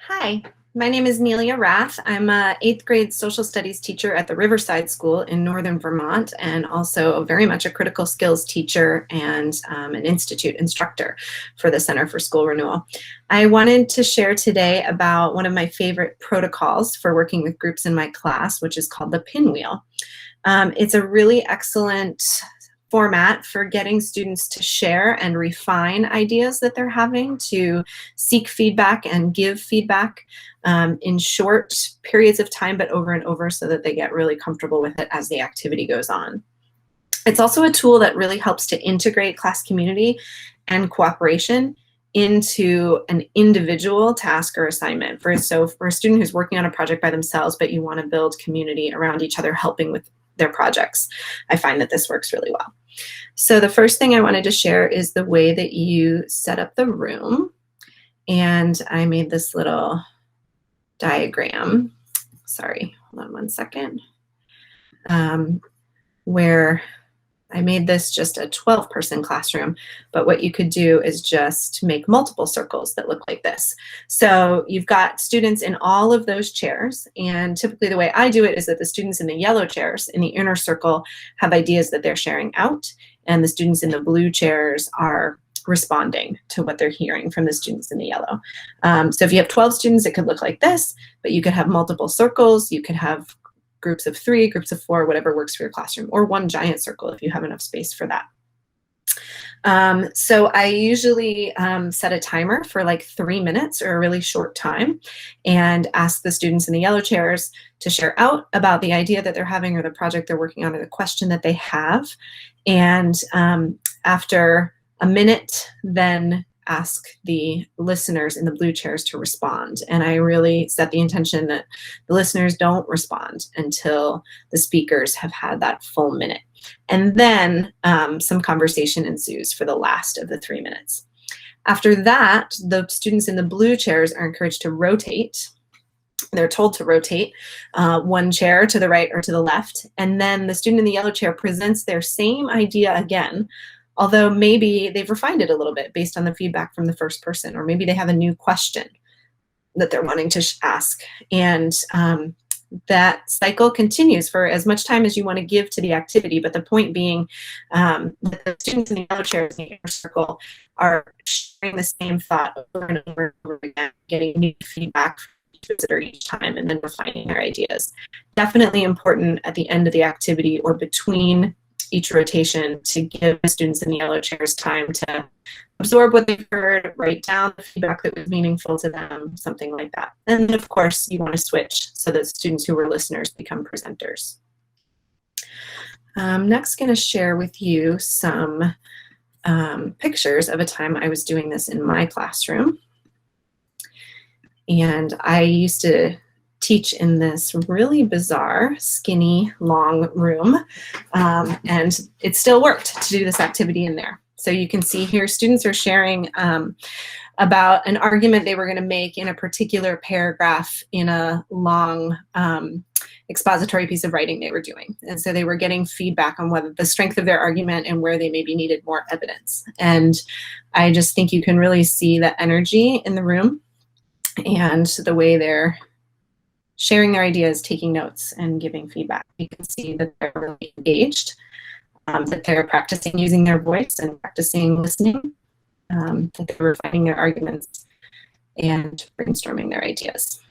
Hi, my name is Nelia Rath. I'm a 8th grade social studies teacher at the Riverside School in northern Vermont, and also very much a critical skills teacher and an institute instructor for the Center for School Renewal. I wanted to share today about one of my favorite protocols for working with groups in my class, which is called the Pinwheel. It's a really excellent format for getting students to share and refine ideas that they're having, to seek feedback and give feedback in short periods of time, but over and over, so that they get really comfortable with it as the activity goes on. It's also a tool that really helps to integrate class community and cooperation into an individual task or assignment. For a student who's working on a project by themselves, but you want to build community around each other helping with their projects, I find that this works really well. So the first thing I wanted to share is the way that you set up the room. And I made this little diagram. Sorry, hold on one second. Where I made this just a 12-person classroom, but what you could do is just make multiple circles that look like this. So you've got students in all of those chairs, and typically the way I do it is that the students in the yellow chairs in the inner circle have ideas that they're sharing out, and the students in the blue chairs are responding to what they're hearing from the students in the yellow. So if you have 12 students, it could look like this, but you could have multiple circles. You could have groups of 3, groups of 4, whatever works for your classroom, or one giant circle if you have enough space for that. So I usually set a timer for like 3 minutes or a really short time, and ask the students in the yellow chairs to share out about the idea that they're having, or the project they're working on, or the question that they have. And after a minute, then ask the listeners in the blue chairs to respond. And I really set the intention that the listeners don't respond until the speakers have had that full minute. And then some conversation ensues for the last of the 3 minutes. After that, the students in the blue chairs are encouraged to rotate. They're told to rotate one chair to the right or to the left. And then the student in the yellow chair presents their same idea again, although maybe they've refined it a little bit based on the feedback from the first person, or maybe they have a new question that they're wanting to ask. And that cycle continues for as much time as you want to give to the activity. But the point being that the students in the yellow chairs in the inner circle are sharing the same thought over and over and over again, getting new feedback from each visitor each time, and then refining their ideas. Definitely important at the end of the activity or between each rotation to give the students in the yellow chairs time to absorb what they've heard, write down the feedback that was meaningful to them, something like that. And then, of course, you want to switch so that students who were listeners become presenters. I'm next going to share with you some pictures of a time I was doing this in my classroom. And I used to teach in this really bizarre, skinny, long room, and it still worked to do this activity in there. So you can see here, students are sharing about an argument they were going to make in a particular paragraph in a long expository piece of writing they were doing. And so they were getting feedback on whether the strength of their argument and where they maybe needed more evidence. And I just think you can really see the energy in the room and the way they're sharing their ideas, taking notes, and giving feedback. You can see that they're really engaged, that they're practicing using their voice and practicing listening, that they're refining their arguments and brainstorming their ideas.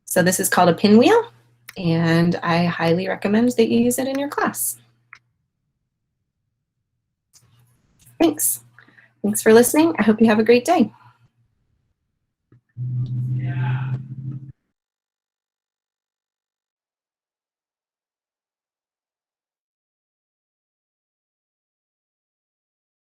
So this is called a pinwheel, and I highly recommend that you use it in your class. Thanks. Thanks for listening. I hope you have a great day.